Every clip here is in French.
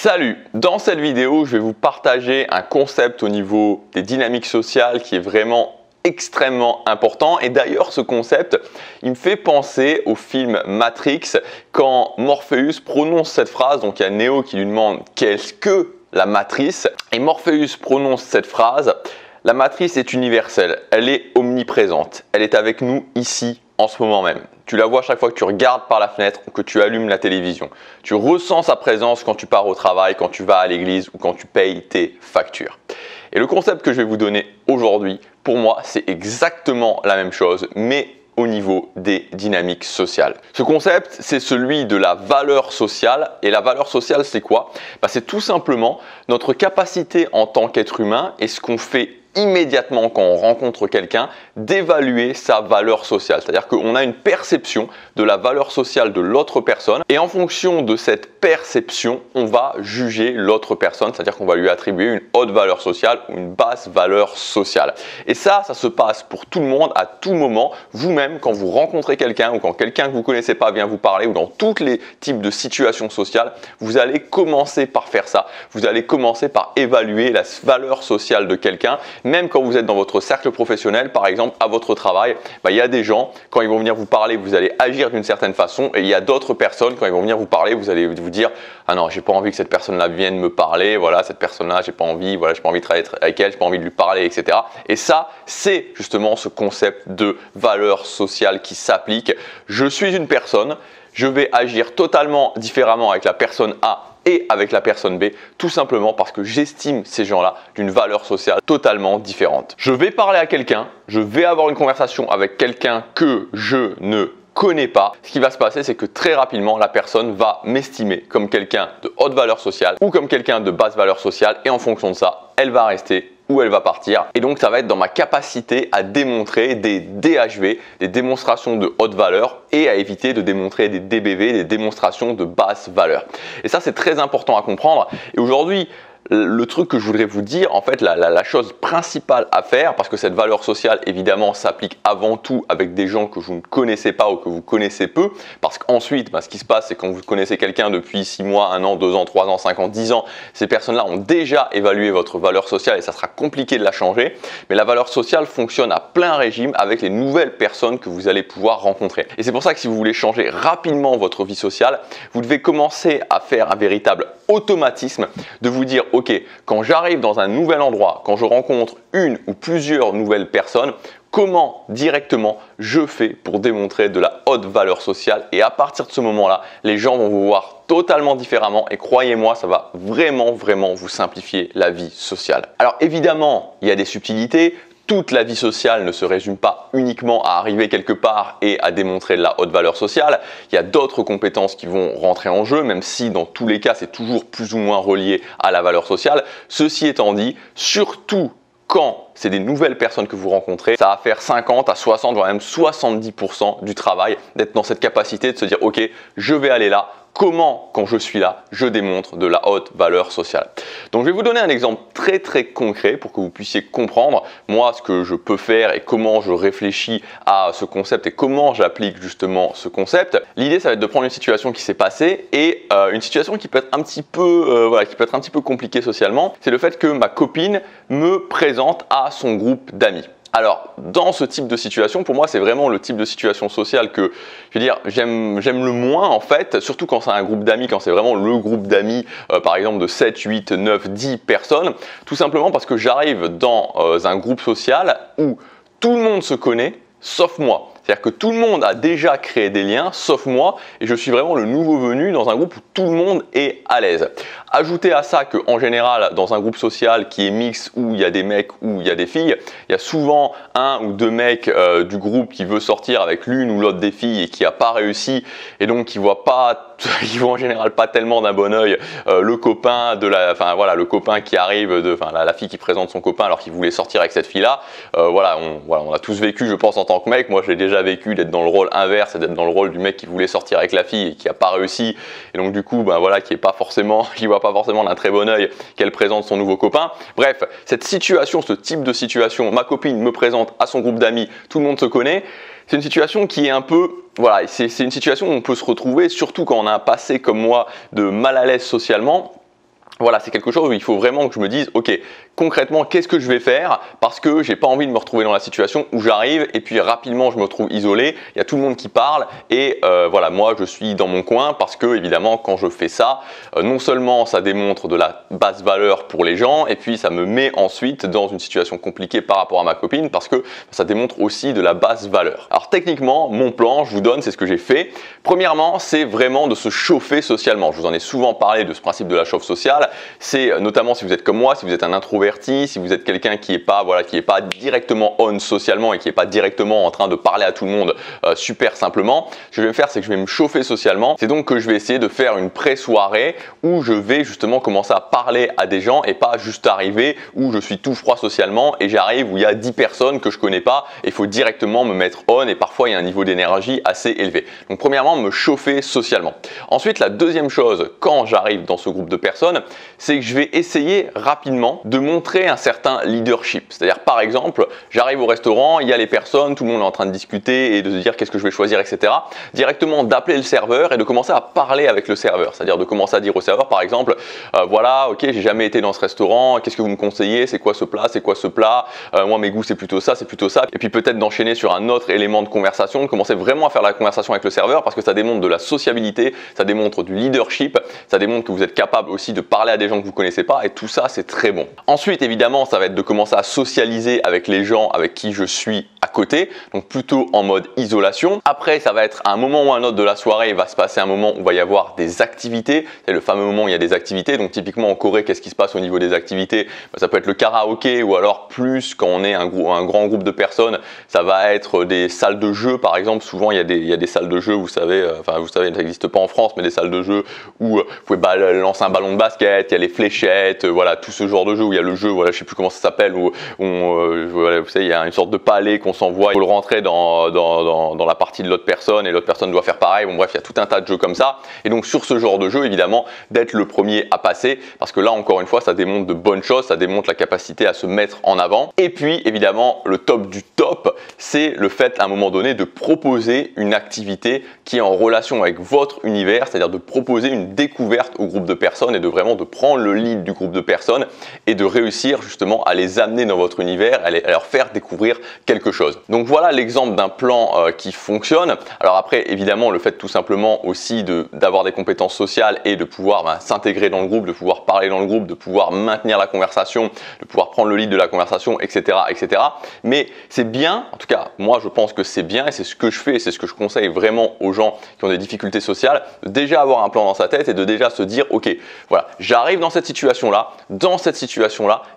Salut! Dans cette vidéo, je vais vous partager un concept au niveau des dynamiques sociales qui est vraiment extrêmement important. Et d'ailleurs, ce concept, il me fait penser au film Matrix quand Morpheus prononce cette phrase. Donc, il y a Neo qui lui demande « Qu'est-ce que la matrice ?» Et Morpheus prononce cette phrase « La matrice est universelle, elle est omniprésente, elle est avec nous ici en ce moment même. » Tu la vois chaque fois que tu regardes par la fenêtre ou que tu allumes la télévision. Tu ressens sa présence quand tu pars au travail, quand tu vas à l'église ou quand tu payes tes factures. Et le concept que je vais vous donner aujourd'hui, pour moi, c'est exactement la même chose, mais au niveau des dynamiques sociales. Ce concept, c'est celui de la valeur sociale. Et la valeur sociale, c'est quoi? C'est tout simplement notre capacité en tant qu'être humain et ce qu'on fait immédiatement quand on rencontre quelqu'un d'évaluer sa valeur sociale. C'est-à-dire qu'on a une perception de la valeur sociale de l'autre personne et en fonction de cette perception, on va juger l'autre personne, c'est-à-dire qu'on va lui attribuer une haute valeur sociale ou une basse valeur sociale. Et ça se passe pour tout le monde à tout moment. Vous-même, quand vous rencontrez quelqu'un ou quand quelqu'un que vous ne connaissez pas vient vous parler ou dans tous les types de situations sociales, vous allez commencer par faire ça. Vous allez commencer par évaluer la valeur sociale de quelqu'un. Même quand vous êtes dans votre cercle professionnel, par exemple à votre travail, il y a des gens, quand ils vont venir vous parler, vous allez agir d'une certaine façon et il y a d'autres personnes, quand ils vont venir vous parler, vous allez vous dire « Ah non, j'ai pas envie que cette personne-là vienne me parler, voilà, cette personne-là, j'ai pas envie, voilà, j'ai pas envie de travailler avec elle, j'ai pas envie de lui parler, etc. » Et ça, c'est justement ce concept de valeur sociale qui s'applique. Je suis une personne, je vais agir totalement différemment avec la personne A et avec la personne B, tout simplement parce que j'estime ces gens-là d'une valeur sociale totalement différente. Je vais parler à quelqu'un, je vais avoir une conversation avec quelqu'un que je ne connais pas. Ce qui va se passer, c'est que très rapidement, la personne va m'estimer comme quelqu'un de haute valeur sociale ou comme quelqu'un de basse valeur sociale et en fonction de ça, elle va rester où elle va partir. Et donc, ça va être dans ma capacité à démontrer des DHV, des démonstrations de haute valeur et à éviter de démontrer des DBV, des démonstrations de basse valeur. Et ça, c'est très important à comprendre. Et aujourd'hui, le truc que je voudrais vous dire, en fait, la chose principale à faire, parce que cette valeur sociale, évidemment, s'applique avant tout avec des gens que vous ne connaissez pas ou que vous connaissez peu, parce qu'ensuite, ce qui se passe, c'est quand vous connaissez quelqu'un depuis 6 mois, 1 an, 2 ans, 3 ans, 5 ans, 10 ans, ces personnes-là ont déjà évalué votre valeur sociale et ça sera compliqué de la changer. Mais la valeur sociale fonctionne à plein régime avec les nouvelles personnes que vous allez pouvoir rencontrer. Et c'est pour ça que si vous voulez changer rapidement votre vie sociale, vous devez commencer à faire un véritable automatisme de vous dire « Ok, quand j'arrive dans un nouvel endroit, quand je rencontre une ou plusieurs nouvelles personnes, comment directement je fais pour démontrer de la haute valeur sociale ?» Et à partir de ce moment-là, les gens vont vous voir totalement différemment et croyez-moi, ça va vraiment vous simplifier la vie sociale. Alors évidemment, il y a des subtilités. Toute la vie sociale ne se résume pas uniquement à arriver quelque part et à démontrer de la haute valeur sociale. Il y a d'autres compétences qui vont rentrer en jeu, même si dans tous les cas, c'est toujours plus ou moins relié à la valeur sociale. Ceci étant dit, surtout quand c'est des nouvelles personnes que vous rencontrez, ça va faire 50 à 60, voire même 70% du travail d'être dans cette capacité de se dire « Ok, je vais aller là. Comment, quand je suis là, je démontre de la haute valeur sociale ?» Donc, je vais vous donner un exemple très concret pour que vous puissiez comprendre, moi, ce que je peux faire et comment je réfléchis à ce concept et comment j'applique justement ce concept. L'idée, ça va être de prendre une situation qui s'est passée et une situation qui peut être un petit peu compliquée socialement. C'est le fait que ma copine me présente à son groupe d'amis. Alors, dans ce type de situation, pour moi, c'est vraiment le type de situation sociale que, je veux dire, j'aime le moins en fait, surtout quand c'est un groupe d'amis, quand c'est vraiment le groupe d'amis, par exemple de 7, 8, 9, 10 personnes, tout simplement parce que j'arrive dans un groupe social où tout le monde se connaît, sauf moi. C'est-à-dire que tout le monde a déjà créé des liens, sauf moi, et je suis vraiment le nouveau venu dans un groupe où tout le monde est à l'aise. Ajoutez à ça qu'en général, dans un groupe social qui est mixte, où il y a des mecs ou il y a des filles, il y a souvent un ou deux mecs du groupe qui veut sortir avec l'une ou l'autre des filles et qui n'a pas réussi, et donc qui voit en général pas tellement d'un bon oeil le copain le copain qui arrive, la fille qui présente son copain alors qu'il voulait sortir avec cette fille-là. On a tous vécu, je pense, en tant que mec. Moi, j'ai déjà vécu d'être dans le rôle inverse et d'être dans le rôle du mec qui voulait sortir avec la fille et qui n'a pas réussi, et donc du coup, qui voit pas forcément d'un très bon oeil qu'elle présente son nouveau copain. Bref, cette situation, ce type de situation, ma copine me présente à son groupe d'amis, tout le monde se connaît. C'est une situation qui est un peu, c'est une situation où on peut se retrouver, surtout quand on a un passé comme moi de mal à l'aise socialement. Voilà, c'est quelque chose où il faut vraiment que je me dise, ok, concrètement, qu'est-ce que je vais faire? Parce que j'ai pas envie de me retrouver dans la situation où j'arrive et puis rapidement je me retrouve isolé, il y a tout le monde qui parle et voilà, moi je suis dans mon coin parce que évidemment quand je fais ça, non seulement ça démontre de la basse valeur pour les gens et puis ça me met ensuite dans une situation compliquée par rapport à ma copine parce que ça démontre aussi de la basse valeur. Alors techniquement, mon plan, je vous donne, c'est ce que j'ai fait. Premièrement, c'est vraiment de se chauffer socialement. Je vous en ai souvent parlé de ce principe de la chauffe sociale. C'est notamment si vous êtes comme moi, si vous êtes un introverti, si vous êtes quelqu'un qui n'est pas, voilà, qui est pas directement on socialement et qui n'est pas directement en train de parler à tout le monde super simplement, ce que je vais faire, c'est que je vais me chauffer socialement. C'est donc que je vais essayer de faire une pré-soirée où je vais justement commencer à parler à des gens et pas juste arriver où je suis tout froid socialement et j'arrive où il y a 10 personnes que je connais pas et il faut directement me mettre on et parfois il y a un niveau d'énergie assez élevé. Donc premièrement, me chauffer socialement. Ensuite, la deuxième chose, quand j'arrive dans ce groupe de personnes, c'est que je vais essayer rapidement de montrer un certain leadership. C'est-à-dire par exemple, j'arrive au restaurant, il y a les personnes, tout le monde est en train de discuter et de se dire qu'est-ce que je vais choisir, etc. Directement d'appeler le serveur et de commencer à parler avec le serveur. C'est-à-dire de commencer à dire au serveur par exemple, voilà, ok, j'ai jamais été dans ce restaurant, qu'est-ce que vous me conseillez, c'est quoi ce plat, c'est quoi ce plat, moi mes goûts c'est plutôt ça, c'est plutôt ça. Et puis peut-être d'enchaîner sur un autre élément de conversation, de commencer vraiment à faire la conversation avec le serveur parce que ça démontre de la sociabilité, ça démontre du leadership, ça démontre que vous êtes capable aussi de parler à des gens que vous connaissez pas et tout ça c'est très bon. Ensuite évidemment ça va être de commencer à socialiser avec les gens avec qui je suis à côté, donc plutôt en mode isolation. Après ça va être à un moment ou un autre de la soirée, il va se passer un moment où il va y avoir des activités, c'est le fameux moment où il y a des activités, donc typiquement en Corée qu'est-ce qui se passe au niveau des activités? Ça peut être le karaoké ou alors plus quand on est un grand groupe de personnes, ça va être des salles de jeu par exemple, souvent il y a des salles de jeu, vous savez, vous savez, ça n'existe pas en France, mais des salles de jeu où vous pouvez lancer un ballon de basket, il y a les fléchettes, voilà, tout ce genre de jeu où il y a le jeu, voilà, je sais plus comment ça s'appelle, où voilà, vous savez, il y a une sorte de palais qu'on s'envoie, il faut le rentrer dans la partie de l'autre personne et l'autre personne doit faire pareil. Bon bref, il y a tout un tas de jeux comme ça. Et donc sur ce genre de jeu, évidemment, d'être le premier à passer, parce que là encore une fois, ça démontre de bonnes choses, ça démontre la capacité à se mettre en avant. Et puis évidemment, le top du top, c'est le fait à un moment donné de proposer une activité qui est en relation avec votre univers, c'est-à-dire de proposer une découverte au groupe de personnes et de vraiment de prendre le lead du groupe de personnes et de réussir justement à les amener dans votre univers, à leur faire découvrir quelque chose. Donc voilà l'exemple d'un plan qui fonctionne. Alors après évidemment le fait tout simplement aussi d'avoir des compétences sociales et de pouvoir s'intégrer dans le groupe, de pouvoir parler dans le groupe, de pouvoir maintenir la conversation, de pouvoir prendre le lead de la conversation, etc. etc. Mais c'est bien, en tout cas moi je pense que c'est bien et c'est ce que je fais et c'est ce que je conseille vraiment aux gens qui ont des difficultés sociales, de déjà avoir un plan dans sa tête et de déjà se dire ok, voilà, j'arrive dans cette situation-là,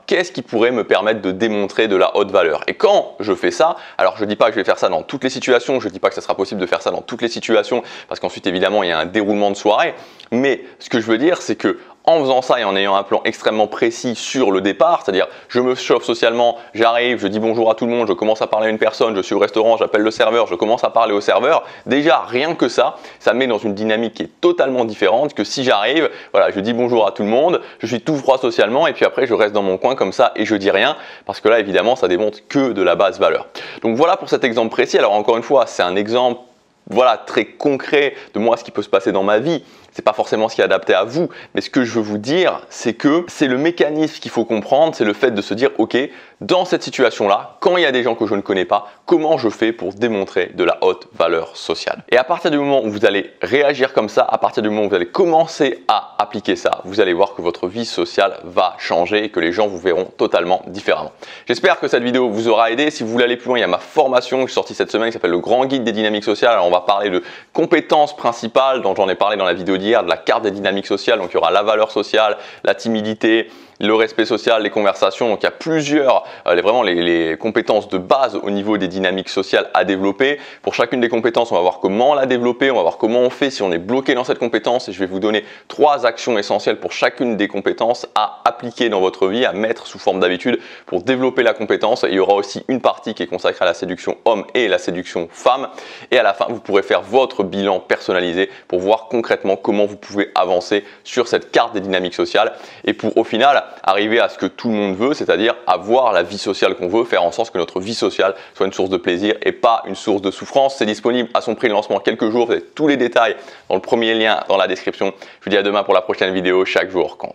qu'est-ce qui pourrait me permettre de démontrer de la haute valeur? Et quand je fais ça, alors je ne dis pas que je vais faire ça dans toutes les situations, je ne dis pas que ça sera possible de faire ça dans toutes les situations parce qu'ensuite évidemment il y a un déroulement de soirée, mais ce que je veux dire c'est que en faisant ça et en ayant un plan extrêmement précis sur le départ, c'est-à-dire je me chauffe socialement, j'arrive, je dis bonjour à tout le monde, je commence à parler à une personne, je suis au restaurant, j'appelle le serveur, je commence à parler au serveur, déjà rien que ça me met dans une dynamique qui est totalement différente que si j'arrive, voilà, je dis bonjour à tout le monde, je suis tout froid socialement et puis après je reste dans mon coin comme ça et je dis rien parce que là évidemment ça démontre que de la basse valeur. Donc voilà pour cet exemple précis. Alors encore une fois, c'est un exemple voilà, très concret de moi, ce qui peut se passer dans ma vie. C'est pas forcément ce qui est adapté à vous, mais ce que je veux vous dire, c'est que c'est le mécanisme qu'il faut comprendre, c'est le fait de se dire, ok, dans cette situation-là, quand il y a des gens que je ne connais pas, comment je fais pour démontrer de la haute valeur sociale? Et à partir du moment où vous allez réagir comme ça, à partir du moment où vous allez commencer à appliquer ça, vous allez voir que votre vie sociale va changer et que les gens vous verront totalement différemment. J'espère que cette vidéo vous aura aidé. Si vous voulez aller plus loin, il y a ma formation que je suis sortie cette semaine qui s'appelle le Grand Guide des dynamiques sociales. Alors on va parler de compétences principales dont j'en ai parlé dans la vidéo d'hier, de la carte des dynamiques sociales. Donc il y aura la valeur sociale, la timidité, le respect social, les conversations. Donc il y a plusieurs, vraiment les compétences de base au niveau des dynamiques sociales à développer. Pour chacune des compétences, on va voir comment la développer, on va voir comment on fait si on est bloqué dans cette compétence et je vais vous donner 3 actions essentielles pour chacune des compétences à appliquer dans votre vie, à mettre sous forme d'habitude pour développer la compétence. Et il y aura aussi une partie qui est consacrée à la séduction homme et la séduction femme. Et à la fin, vous pourrez faire votre bilan personnalisé pour voir concrètement comment vous pouvez avancer sur cette carte des dynamiques sociales et pour au final arriver à ce que tout le monde veut, c'est-à-dire avoir la vie sociale qu'on veut, faire en sorte que notre vie sociale soit une source de plaisir et pas une source de souffrance. C'est disponible à son prix de lancement quelques jours, vous avez tous les détails dans le premier lien dans la description. Je vous dis à demain pour la prochaine vidéo, chaque jour compte.